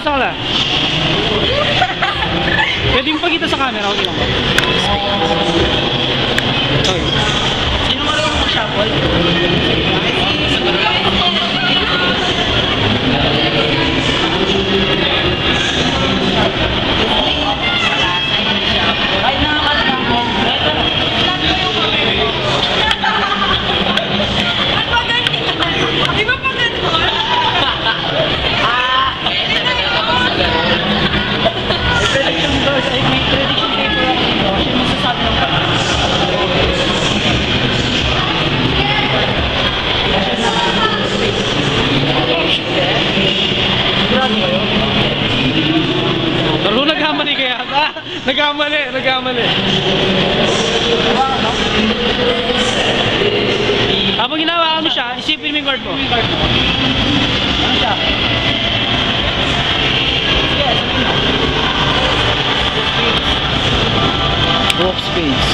sa kala. Pwede yung pagkita sa camera. Okay lang. Okay. Sino marunong mag-shuffle? Ay, nakakalang ko. Di ba pa ganun? Prediction girls, ay may prediction paper ako dito. Sino masasabi ng sigurado kayo? Pero nagkamali kaya. Ah, nagkamali. Habang ginawa mo siya, isipin mo yung card mo. Ano siya? Yes. Rock space.